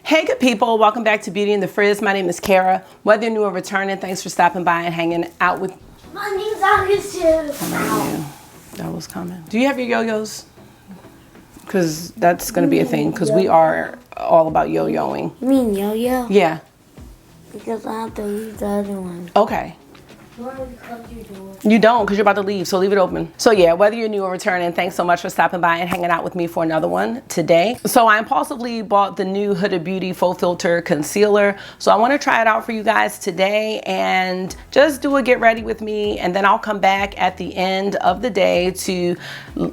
Hey good people, welcome back to Beauty and the Frizz. My name is Cara. Whether you're new or returning, thanks for stopping by and hanging out with My name's August too. That was coming. Do you have your yo-yos? Because that's going to be a thing, because we are all about yo-yoing. You mean yo-yo? Yeah. Because I have to leave the other one. Okay. You want to close your door? You don't, because you're about to leave, so leave it open. So yeah, whether you're new or returning, thanks so much for stopping by and hanging out with me for another one today. So I impulsively bought the new Huda Beauty Fauxfilter Concealer. So I want to try it out for you guys today and just do a get ready with me. And then I'll come back at the end of the day to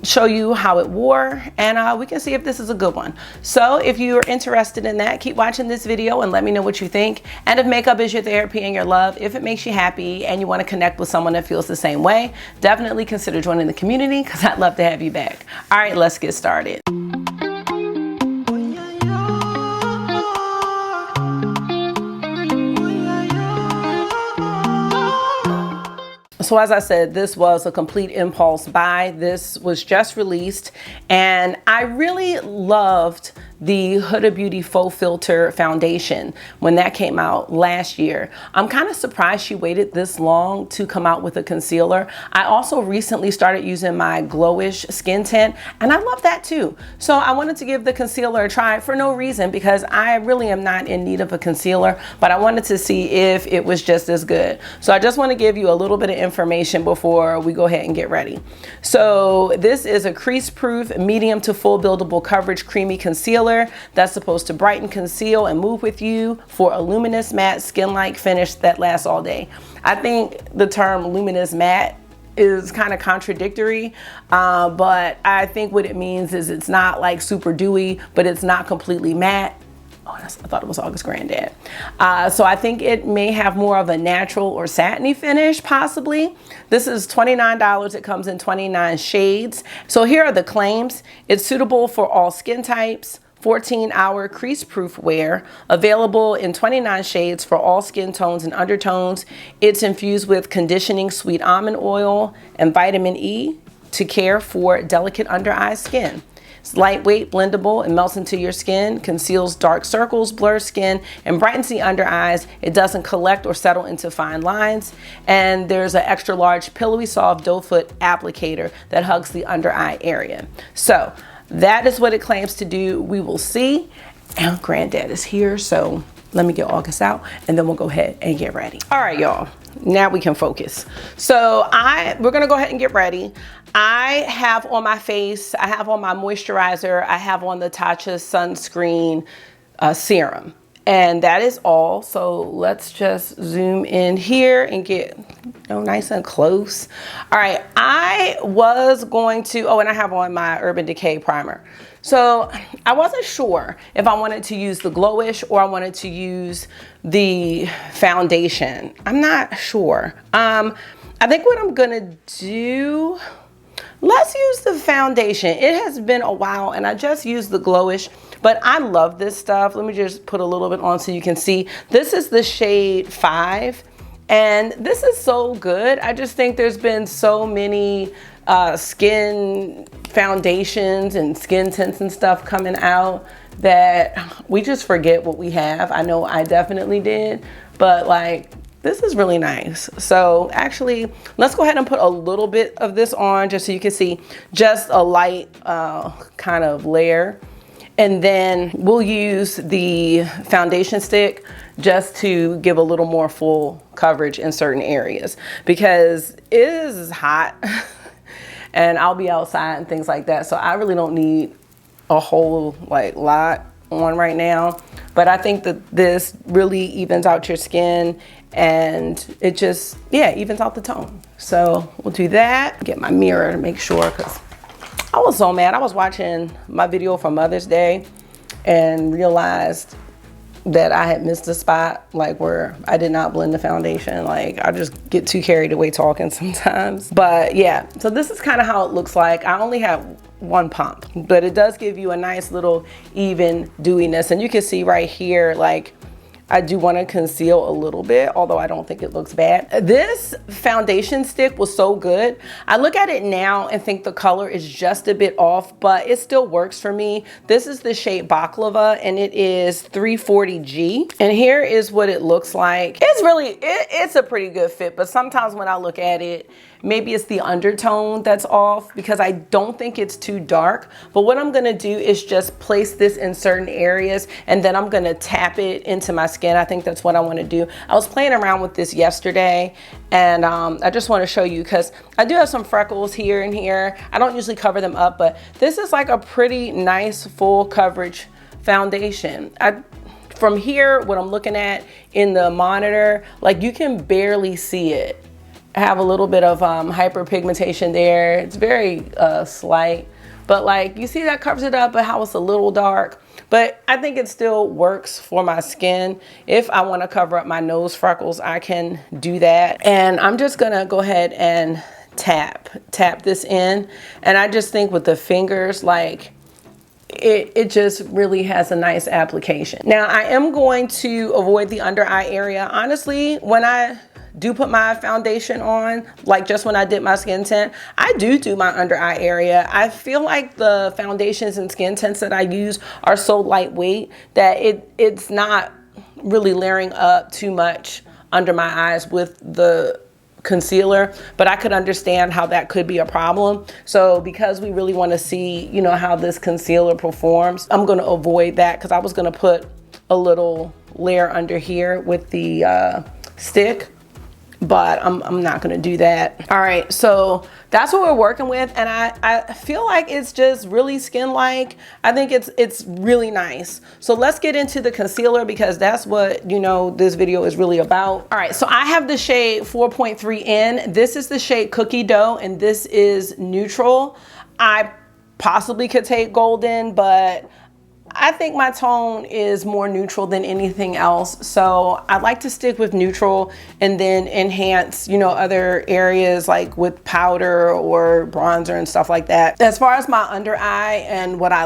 show you how it wore, and we can see if this is a good one. So if you're interested in that, keep watching this video and let me know what you think. And if makeup is your therapy and your love, if it makes you happy and you want to connect with someone that feels the same way, definitely consider joining the community, because I'd love to have you back. All right, let's get started. So as I said, this was a complete impulse buy. This was just released, and I really loved the Huda Beauty Fauxfilter foundation when that came out last year. I'm kind of surprised she waited this long to come out with a concealer. I also recently started using my glowish skin tint, and I love that too. So I wanted to give the concealer a try for no reason, because I really am not in need of a concealer, but I wanted to see if it was just as good. So I just want to give you a little bit of information before we go ahead and get ready. So this is a crease proof medium to full buildable coverage creamy concealer that's supposed to brighten, conceal, and move with you for a luminous matte skin-like finish that lasts all day. I think the term luminous matte is kind of contradictory, but I think what it means is it's not like super dewy, but it's not completely matte. Oh, I thought it was August Granddad. So I think it may have more of a natural or satiny finish, possibly. This is $29. It comes in 29 shades. So here are the claims. It's suitable for all skin types. 14-hour crease-proof wear, available in 29 shades for all skin tones and undertones. It's infused with conditioning sweet almond oil and vitamin E to care for delicate under-eye skin. It's lightweight, blendable, and melts into your skin, conceals dark circles, blurs skin, and brightens the under eyes. It doesn't collect or settle into fine lines. And there's an extra large, pillowy, soft doe foot applicator that hugs the under eye area. So that is what it claims to do. We will see. And Granddad is here, so let me get August out, and then we'll go ahead and get ready. All right, y'all. Now we can focus. So we're gonna go ahead and get ready. I have on my face, I have on my moisturizer, I have on the Tatcha sunscreen serum, and that is all. So let's just zoom in here and get nice and close. All right, I was going to, and I have on my Urban Decay primer. So I wasn't sure if I wanted to use the glowish or I wanted to use the foundation. I'm not sure. I think what I'm gonna do, let's use the foundation. It has been a while and I just used the glowish, but I love this stuff. Let me just put a little bit on so you can see. This is the shade 5, and this is so good. I just think there's been so many skin foundations and skin tints and stuff coming out that we just forget what we have. I know I definitely did, but like, this is really nice. So actually, let's go ahead and put a little bit of this on just so you can see, just a light kind of layer. And then we'll use the foundation stick just to give a little more full coverage in certain areas, because it is hot and I'll be outside and things like that. So I really don't need a whole lot on right now. But I think that this really evens out your skin, and it just, evens out the tone. So we'll do that. Get my mirror to make sure, because I was so mad. I was watching my video for Mother's Day and realized that I had missed a spot, like where I did not blend the foundation. Like, I just get too carried away talking sometimes. But yeah, so this is kind of how it looks like. I only have one pump, but it does give you a nice little even dewiness. And you can see right here, like, I do want to conceal a little bit, although I don't think it looks bad. This foundation stick was so good. I look at it now and think the color is just a bit off, but it still works for me. This is the shade Baklava, and it is 340G. And here is what it looks like. It's really, it's a pretty good fit, but sometimes when I look at it, maybe it's the undertone that's off because I don't think it's too dark. But what I'm gonna do is just place this in certain areas and then I'm gonna tap it into my skin. I think that's what I wanna do. I was playing around with this yesterday and I just wanna show you because I do have some freckles here and here. I don't usually cover them up, but this is like a pretty nice full coverage foundation. From here, what I'm looking at in the monitor, like you can barely see it. I have a little bit of hyperpigmentation there. It's very slight, but like you see that covers it up, but how it's a little dark. But I think it still works for my skin. If I want to cover up my nose freckles, I can do that. And I'm just gonna go ahead and tap this in. And I just think with the fingers, like it just really has a nice application. Now I am going to avoid the under eye area. Honestly, when I do put my foundation on, like just when I did my skin tint, I do my under eye area. I feel like the foundations and skin tints that I use are so lightweight that it's not really layering up too much under my eyes with the concealer, but I could understand how that could be a problem. So because we really want to see, you know, how this concealer performs, I'm going to avoid that because I was going to put a little layer under here with the stick, but I'm not gonna do that. All right, so that's what we're working with, and I feel like it's just really skin-like. I think it's really nice. So let's get into the concealer because that's what, you know, this video is really about. All right, so I have the shade 4.3N. This is the shade Cookie Dough, and this is neutral. I possibly could take golden, but I think my tone is more neutral than anything else. So I like to stick with neutral and then enhance, you know, other areas like with powder or bronzer and stuff like that. As far as my under eye and what I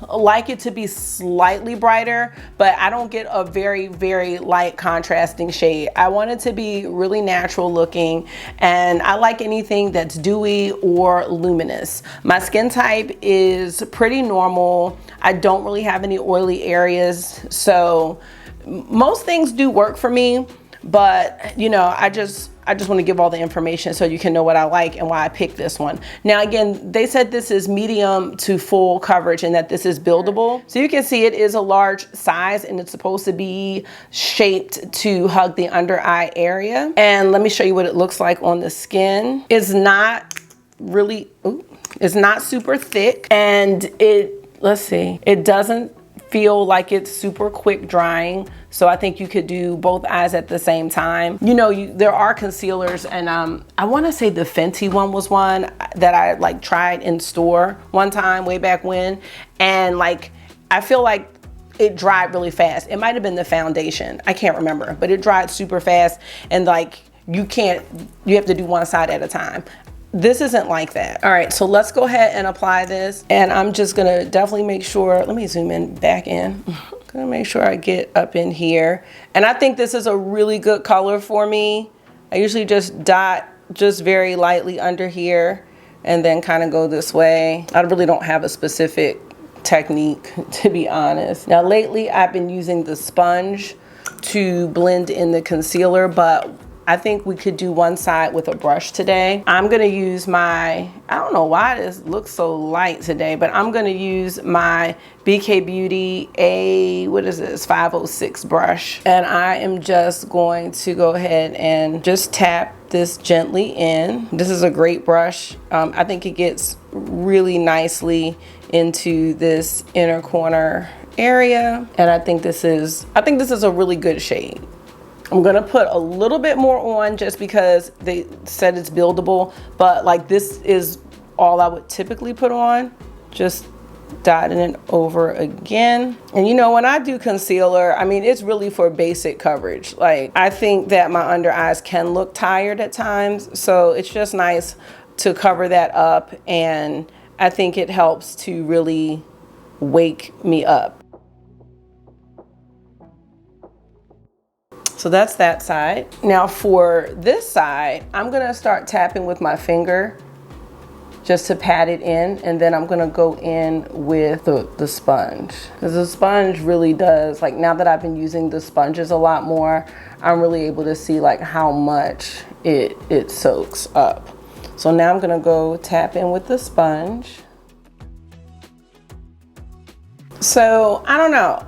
like it to be slightly brighter, but I don't get a very, very light contrasting shade. I want it to be really natural looking, and I like anything that's dewy or luminous. My skin type is pretty normal. I don't really have any oily areas, so most things do work for me, but you know, I just want to give all the information so you can know what I like and why I picked this one. Now again, they said this is medium to full coverage and that this is buildable. So you can see it is a large size and it's supposed to be shaped to hug the under eye area. And let me show you what it looks like on the skin. It's not really, it's not super thick, and let's see, it doesn't feel like it's super quick drying. So I think you could do both eyes at the same time. You know, there are concealers, and I want to say the Fenty one was one that I like tried in store one time way back when, and like I feel like it dried really fast. It might have been the foundation, I can't remember, but it dried super fast, and like you have to do one side at a time. This isn't like that. All right, so let's go ahead and apply this, and I'm just gonna definitely make sure, let me zoom in back in. Gonna make sure I get up in here. And I think this is a really good color for me. I usually just dot just very lightly under here and then kind of go this way. I really don't have a specific technique, to be honest. Now lately I've been using the sponge to blend in the concealer, but I think we could do one side with a brush today. I'm gonna use my, I don't know why this looks so light today, but I'm gonna use my BK Beauty what is this, 506 brush. And I am just going to go ahead and just tap this gently in. This is a great brush. I think it gets really nicely into this inner corner area. And I think this is a really good shade. I'm gonna put a little bit more on just because they said it's buildable, but like this is all I would typically put on. Just dotting it over again. And you know, when I do concealer, I mean, it's really for basic coverage. Like I think that my under eyes can look tired at times, so it's just nice to cover that up, and I think it helps to really wake me up. So that's that side. Now for this side, I'm gonna start tapping with my finger just to pat it in, and then I'm gonna go in with the sponge. Because the sponge really does, like now that I've been using the sponges a lot more, I'm really able to see like how much it soaks up. So now I'm gonna go tap in with the sponge. So I don't know.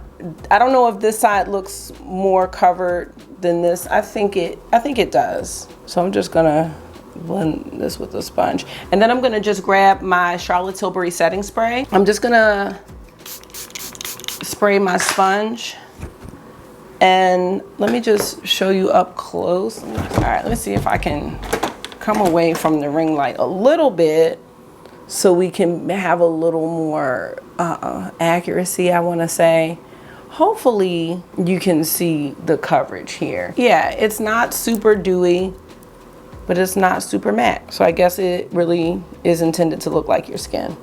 I don't know if this side looks more covered than this. I think it does. So I'm just gonna blend this with the sponge. And then I'm gonna just grab my Charlotte Tilbury setting spray. I'm just gonna spray my sponge. And let me just show you up close. All right, let me see if I can come away from the ring light a little bit so we can have a little more accuracy, I wanna say. Hopefully you can see the coverage here. Yeah, it's not super dewy, but it's not super matte. So I guess it really is intended to look like your skin.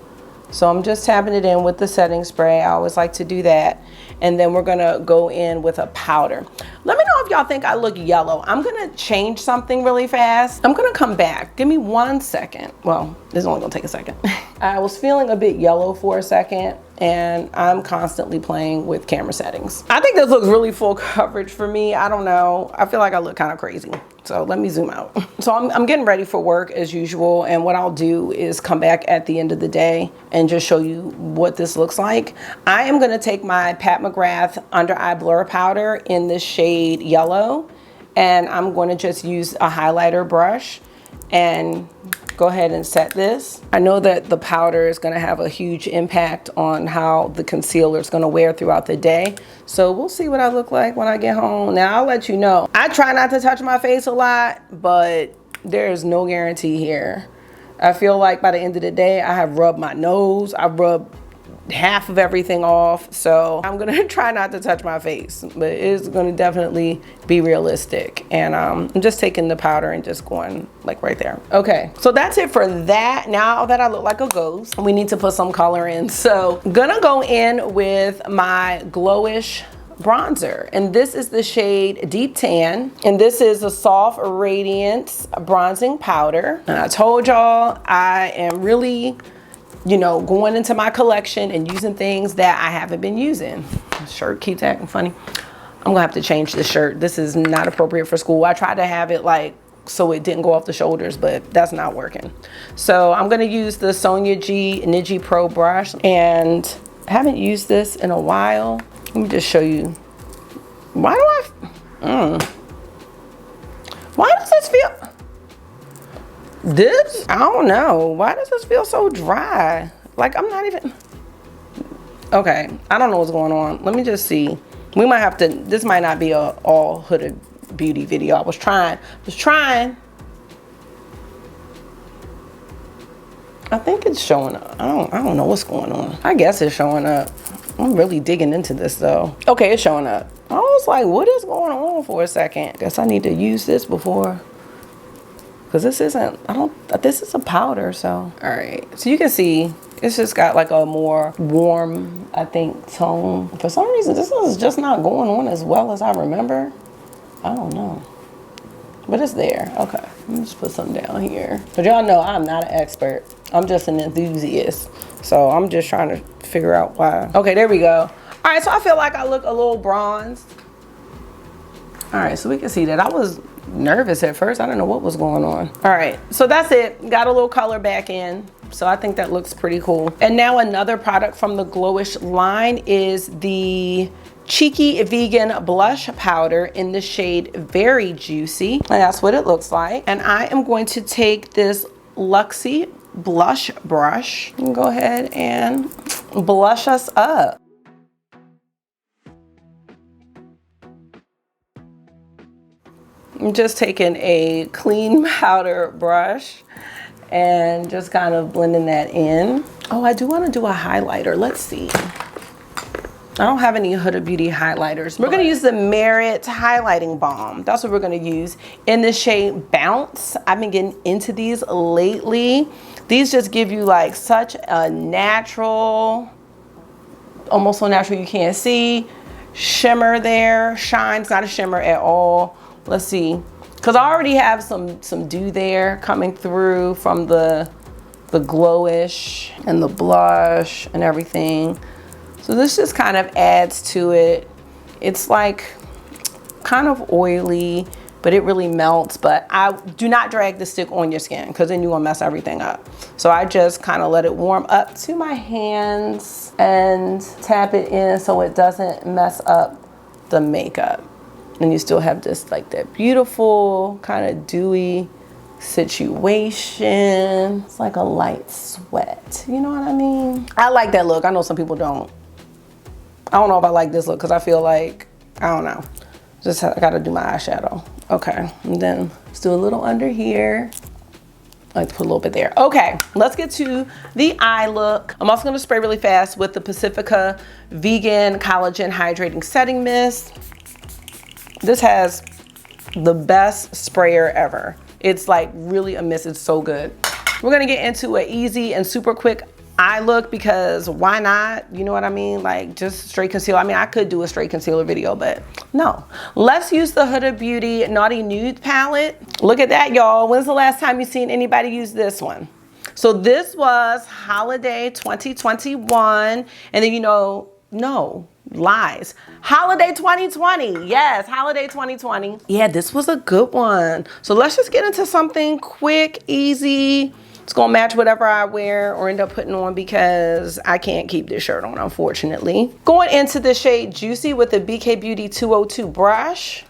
So I'm just tapping it in with the setting spray. I always like to do that. And then we're gonna go in with a powder. Let me know if y'all think I look yellow. I'm gonna change something really fast. I'm gonna come back. Give me 1 second. Well, this is only gonna take a second. I was feeling a bit yellow for a second, and I'm constantly playing with camera settings. I think this looks really full coverage for me. I don't know. I feel like I look kind of crazy. So let me zoom out. So I'm getting ready for work as usual. And what I'll do is come back at the end of the day and just show you what this looks like. I am gonna take my Pat McGrath under eye blur powder in this shade yellow. And I'm gonna just use a highlighter brush and go ahead and set this. I know that the powder is gonna have a huge impact on how the concealer is gonna wear throughout the day. So we'll see what I look like when I get home. Now I'll let you know. I try not to touch my face a lot, but there is no guarantee here. I feel like by the end of the day, I have rubbed my nose, I've rubbed half of everything off. So I'm gonna try not to touch my face, but it's gonna definitely be realistic. And I'm just taking the powder and just going like right there. Okay, so that's it for that. Now that I look like a ghost, we need to put some color in. So I'm gonna go in with my Glowish bronzer, and this is the shade Deep Tan, and this is a soft radiance bronzing powder. And I told y'all I am really, you know, going into my collection and using things that I haven't been using. The shirt keeps acting funny. I'm gonna have to change this shirt. This is not appropriate for school. I tried to have it like so it didn't go off the shoulders, but that's not working. So I'm gonna use the Sonia G Niji Pro brush, and I haven't used this in a while. Let me just show you. Why does this feel? This? I don't know. Why does this feel so dry? Like I'm not even, okay. I don't know what's going on. Let me just see. We might have to, this might not be a all Huda Beauty video. I was trying. I think it's showing up. I don't know what's going on. I guess it's showing up. I'm really digging into this though. Okay, it's showing up. I was like, what is going on for a second? Guess I need to use this before, because this isn't, this is a powder, so. All right, so you can see, it's just got like a more warm, I think, tone. For some reason, this is just not going on as well as I remember. I don't know, but it's there. Okay, let me just put something down here. But y'all know I'm not an expert. I'm just an enthusiast. So I'm just trying to figure out why. Okay, there we go. All right, so I feel like I look a little bronzed. All right, so we can see that I was nervous at first. I didn't know what was going on. All right, so that's it. Got a little color back in. So I think that looks pretty cool. And now another product from the Glowish line is the Cheeky Vegan Blush Powder in the shade Very Juicy. And that's what it looks like. And I am going to take this Luxie blush brush and go ahead and blush us up. I'm just taking a clean powder brush and just kind of blending that in. Oh, I do want to do a highlighter. Let's see. I don't have any Huda Beauty highlighters. We're gonna use the Merit Highlighting Balm. That's what we're gonna use in the shade Bounce. I've been getting into these lately. These just give you like such a natural, almost so natural you can't see, shimmer there. Shine's not a shimmer at all. Let's see, because I already have some dew there coming through from the glowish and the blush and everything. So this just kind of adds to it. It's like kind of oily, but it really melts. But I do not drag the stick on your skin because then you're gonna mess everything up. So I just kind of let it warm up to my hands and tap it in so it doesn't mess up the makeup. And you still have this like that beautiful kind of dewy situation. It's like a light sweat, you know what I mean? I like that look. I know some people don't. I don't know if I like this look because I feel like, I don't know. Just I gotta do my eyeshadow. Okay, and then let's do a little under here. I like to put a little bit there. Okay, let's get to the eye look. I'm also gonna spray really fast with the Pacifica Vegan Collagen Hydrating Setting Mist. This has the best sprayer ever. It's like really a mist, it's so good. We're gonna get into an easy and super quick eye look because why not? You know what I mean? Like just straight concealer. I mean, I could do a straight concealer video, but no. Let's use the Huda Beauty Naughty Nude palette. Look at that, y'all. When's the last time you seen anybody use this one? So this was holiday 2021. And then, you know, no, lies. Holiday 2020. Yes, holiday 2020. Yeah, this was a good one. So let's just get into something quick, easy. It's gonna match whatever I wear or end up putting on because I can't keep this shirt on, unfortunately. Going into the shade Juicy with the BK Beauty 202 brush.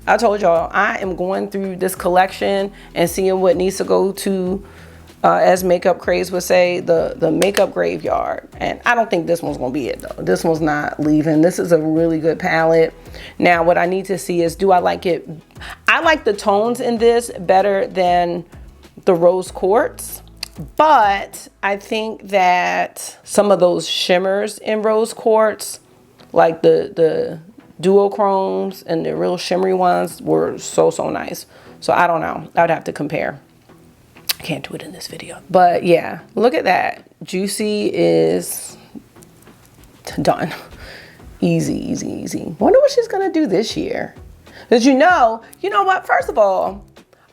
I told y'all, I am going through this collection and seeing what needs to go to, as Makeup Craze would say, the makeup graveyard. And I don't think this one's gonna be it though. This one's not leaving. This is a really good palette. Now, what I need to see is, do I like it? I like the tones in this better than the rose quartz, but I think that some of those shimmers in rose quartz, like the duochromes and the real shimmery ones, were so nice. So I don't know, I would have to compare. I can't do it in this video, but yeah, look at that. Juicy is done. Easy, easy, easy. Wonder what she's gonna do this year. Because you know what, first of all,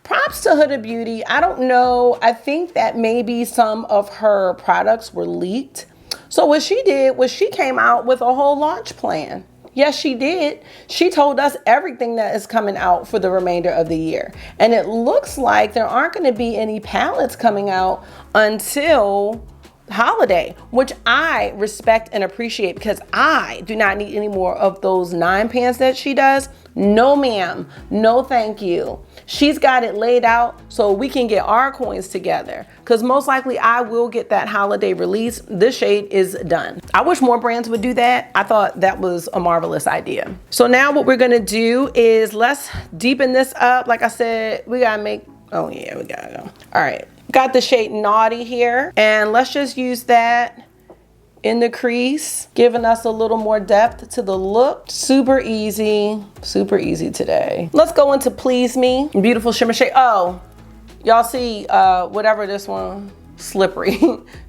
props to Huda Beauty. I don't know. I think that maybe some of her products were leaked. So what she did was she came out with a whole launch plan. Yes, she did. She told us everything that is coming out for the remainder of the year. And it looks like there aren't going to be any palettes coming out until holiday, which I respect and appreciate because I do not need any more of those 9 pans that she does. No ma'am, no thank you. She's got it laid out so we can get our coins together, because most likely I will get that holiday release. This shade is done. I wish more brands would do that. I thought that was a marvelous idea. So now what we're gonna do is let's deepen this up. Like I said, we gotta make, oh yeah, we gotta go. All right, got the shade Naughty here, and let's just use that in the crease, giving us a little more depth to the look. Super easy today. Let's go into Please Me, beautiful shimmer shade. Oh, y'all see whatever this one, Slippery.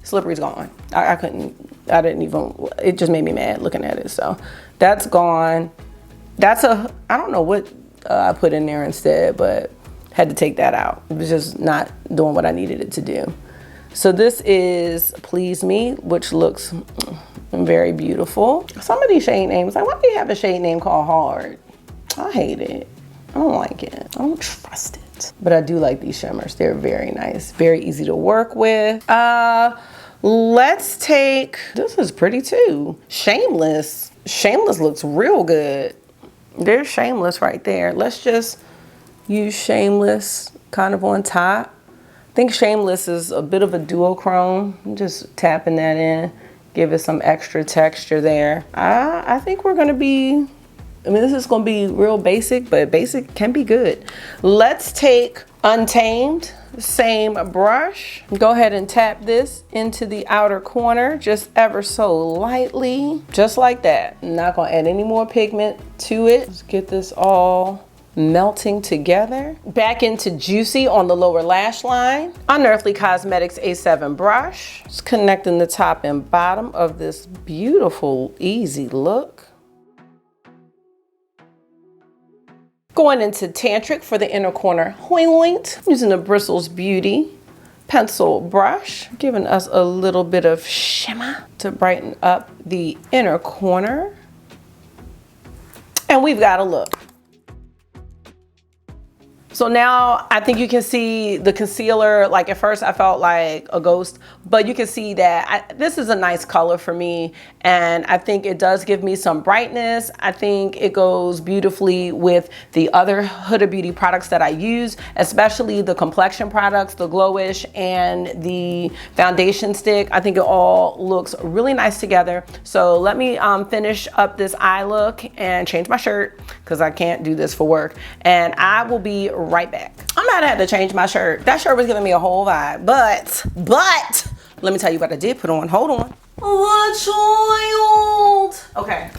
Slippery's gone. I didn't even, it just made me mad looking at it. So that's gone. That's I don't know what I put in there instead, but had to take that out. It was just not doing what I needed it to do. So this is Please Me, which looks very beautiful. Some of these shade names, like, why do you have a shade name called Hard? I hate it. I don't like it. I don't trust it. But I do like these shimmers. They're very nice, very easy to work with. Let's take, this is pretty too. Shameless. Shameless looks real good. There's Shameless right there. Let's just use Shameless kind of on top. I think Shameless is a bit of a duochrome. I'm just tapping that in, give it some extra texture there. I think we're gonna be, I mean, this is gonna be real basic, but basic can be good. Let's take Untamed, same brush. Go ahead and tap this into the outer corner, just ever so lightly, just like that. I'm not gonna add any more pigment to it. Let's get this all melting together. Back into Juicy on the lower lash line. Unearthly Cosmetics A7 brush. Just connecting the top and bottom of this beautiful, easy look. Going into Tantric for the inner corner. Hoing, using the Bristles Beauty pencil brush, giving us a little bit of shimmer to brighten up the inner corner. And we've got a look. So now I think you can see the concealer. Like at first I felt like a ghost, but you can see that this is a nice color for me. And I think it does give me some brightness. I think it goes beautifully with the other Huda Beauty products that I use, especially the complexion products, the Glowish and the foundation stick. I think it all looks really nice together. So let me finish up this eye look and change my shirt because I can't do this for work. And I will be right back. I might have to change my shirt. That shirt was giving me a whole vibe, but let me tell you what I did put on. Hold on. Child. Okay.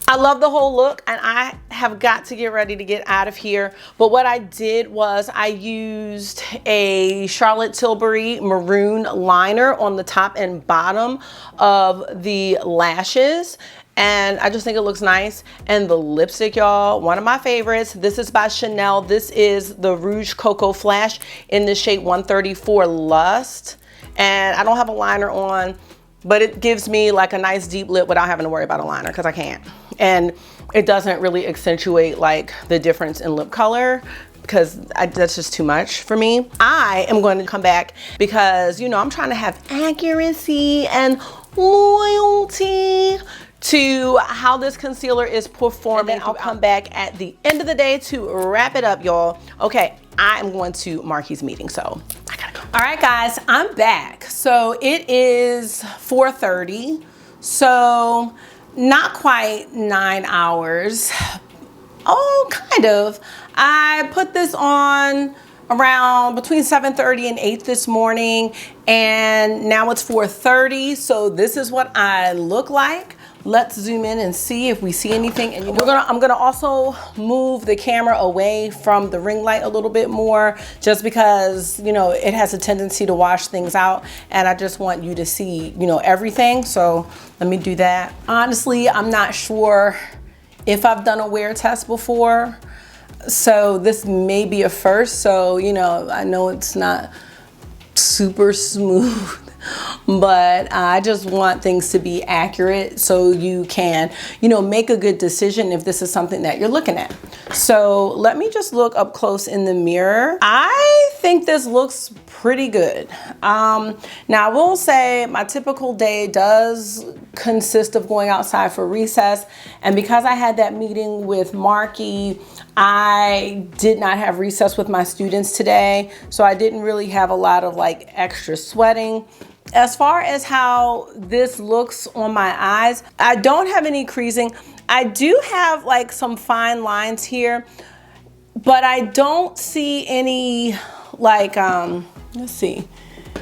I love the whole look and I have got to get ready to get out of here. But what I did was I used a Charlotte Tilbury maroon liner on the top and bottom of the lashes. And I just think it looks nice. And the lipstick, y'all, one of my favorites. This is by Chanel. This is the Rouge Coco Flash in the shade 134 Lust. And I don't have a liner on, but it gives me like a nice deep lip without having to worry about a liner because I can't. And it doesn't really accentuate like the difference in lip color because that's just too much for me. I am going to come back because, you know, I'm trying to have accuracy and loyalty to how this concealer is performing. I'll come back at the end of the day to wrap it up, y'all. Okay, I am going to Marky's meeting, so I gotta go. All right, guys, I'm back. So it is 4:30, so not quite 9 hours. Oh, kind of. I put this on around between 7:30 and 8 this morning, and now it's 4:30, so this is what I look like. Let's zoom in and see if we see anything. And I'm gonna also move the camera away from the ring light a little bit more, just because, you know, it has a tendency to wash things out, and I just want you to see, you know, everything. So let me do that. Honestly, I'm not sure if I've done a wear test before, so this may be a first. So, you know, I know it's not super smooth, but I just want things to be accurate so you can, you know, make a good decision if this is something that you're looking at. So let me just look up close in the mirror. I think this looks pretty good. Now I will say my typical day does consist of going outside for recess, and because I had that meeting with Marky, I did not have recess with my students today, so I didn't really have a lot of like extra sweating. As far as how this looks on my eyes, I don't have any creasing. I do have like some fine lines here, but I don't see any like, let's see,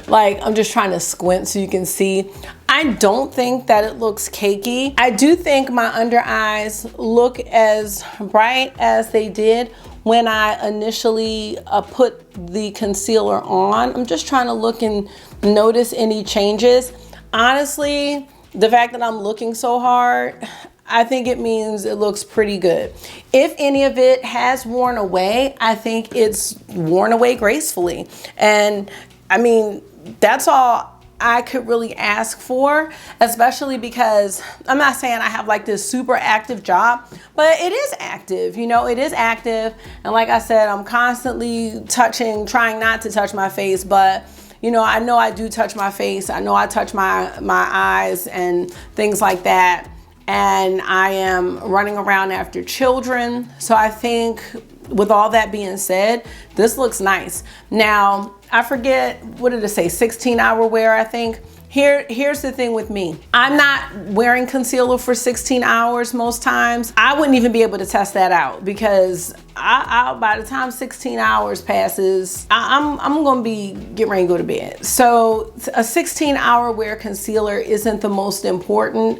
like I'm just trying to squint so you can see. I don't think that it looks cakey. I do think my under eyes look as bright as they did when I initially put the concealer on. I'm just trying to look and notice any changes. Honestly, the fact that I'm looking so hard, I think it means it looks pretty good. If any of it has worn away, I think it's worn away gracefully. And I mean, that's all I could really ask for, especially because I'm not saying I have like this super active job, but it is active, you know, it is active. And like I said, I'm constantly trying not to touch my face, but you know I do touch my face. I know I touch my eyes and things like that. And I am running around after children. So I think with all that being said, this looks nice. Now, I forget, what did it say, 16-hour wear, I think. Here's the thing with me. I'm not wearing concealer for 16 hours most times. I wouldn't even be able to test that out because by the time 16 hours passes, I'm gonna be getting ready to go to bed. So a 16-hour wear concealer isn't the most important.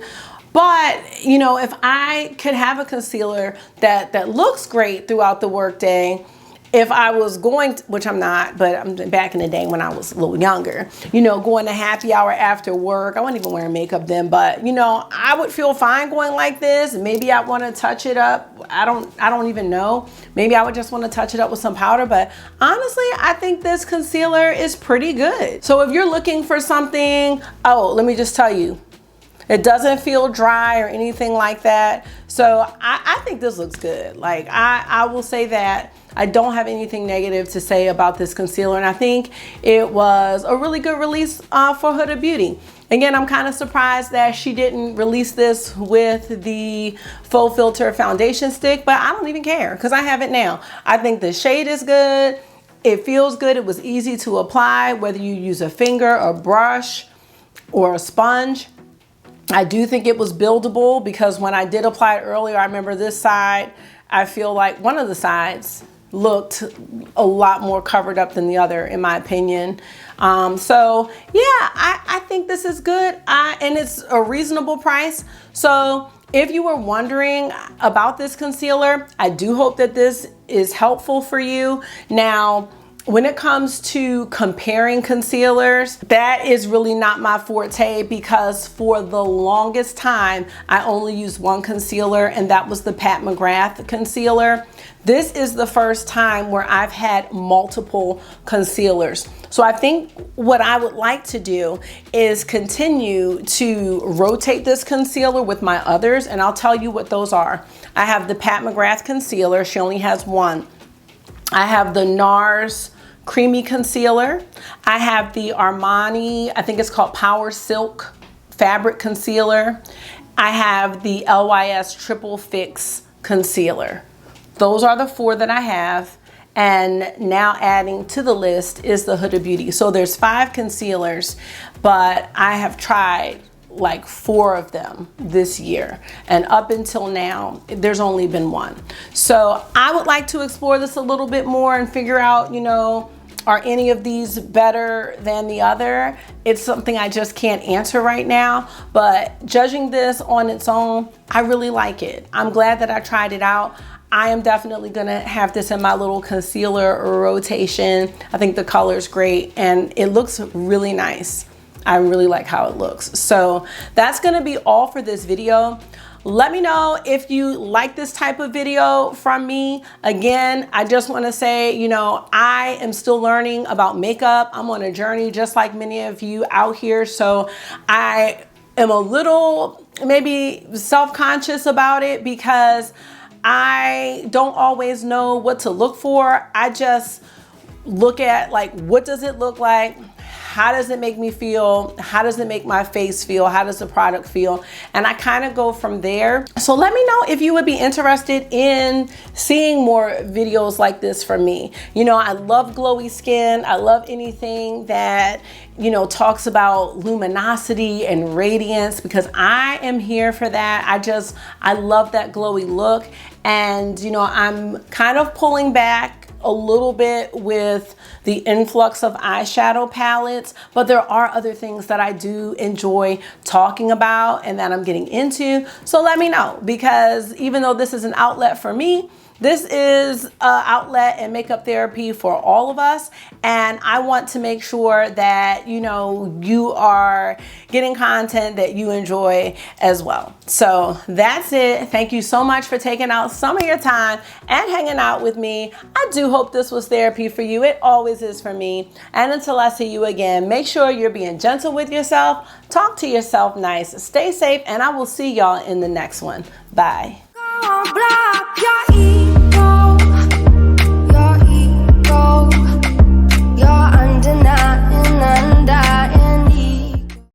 But, you know, if I could have a concealer that looks great throughout the workday, if I was going to, which I'm not, but I'm back in the day when I was a little younger, you know, going to happy hour after work. I wasn't even wearing makeup then, but you know, I would feel fine going like this. Maybe I want to touch it up. I don't even know. Maybe I would just want to touch it up with some powder, but honestly, I think this concealer is pretty good. So if you're looking for something, oh, let me just tell you, it doesn't feel dry or anything like that. So I think this looks good. Like I will say that I don't have anything negative to say about this concealer, and I think it was a really good release for Huda Beauty. Again, I'm kind of surprised that she didn't release this with the Fauxfilter foundation stick, but I don't even care because I have it now. I think the shade is good. It feels good. It was easy to apply, whether you use a finger, a brush, or a sponge. I do think it was buildable because when I did apply it earlier, I remember this side, I feel like one of the sides looked a lot more covered up than the other, in my opinion. So yeah, I think this is good, and it's a reasonable price. So if you were wondering about this concealer, I do hope that this is helpful for you. Now, when it comes to comparing concealers, that is really not my forte because for the longest time, I only used one concealer, and that was the Pat McGrath concealer. This is the first time where I've had multiple concealers. So I think what I would like to do is continue to rotate this concealer with my others, and I'll tell you what those are. I have the Pat McGrath concealer. She only has one. I have the Nars creamy concealer. I have the Armani, I think it's called Power Silk fabric concealer. I have the LYS Triple Fix concealer. Those are the four that I have. And now adding to the list is the Huda Beauty. So there's 5 concealers, but I have tried like 4 of them this year, and up until now there's only been one. So I would like to explore this a little bit more and figure out, you know, are any of these better than the other? It's something I just can't answer right now, but judging this on its own, I really like it. I'm glad that I tried it out. I am definitely gonna have this in my little concealer rotation. I think the color's great and it looks really nice. I really like how it looks. So that's gonna be all for this video. Let me know if you like this type of video from me. Again, I just wanna say, you know, I am still learning about makeup. I'm on a journey just like many of you out here. So I am a little maybe self-conscious about it because I don't always know what to look for. I just look at like, what does it look like? How does it make me feel? How does it make my face feel? How does the product feel? And I kind of go from there. So let me know if you would be interested in seeing more videos like this from me. You know, I love glowy skin. I love anything that, you know, talks about luminosity and radiance because I am here for that. I love that glowy look. And, you know, I'm kind of pulling back a little bit with the influx of eyeshadow palettes, but there are other things that I do enjoy talking about and that I'm getting into. So let me know, because even though this is an outlet for me, this is an outlet and makeup therapy for all of us. And I want to make sure that, you know, you are getting content that you enjoy as well. So that's it. Thank you so much for taking out some of your time and hanging out with me. I do hope this was therapy for you. It always is for me. And until I see you again, make sure you're being gentle with yourself. Talk to yourself nice. Stay safe, and I will see y'all in the next one. Bye.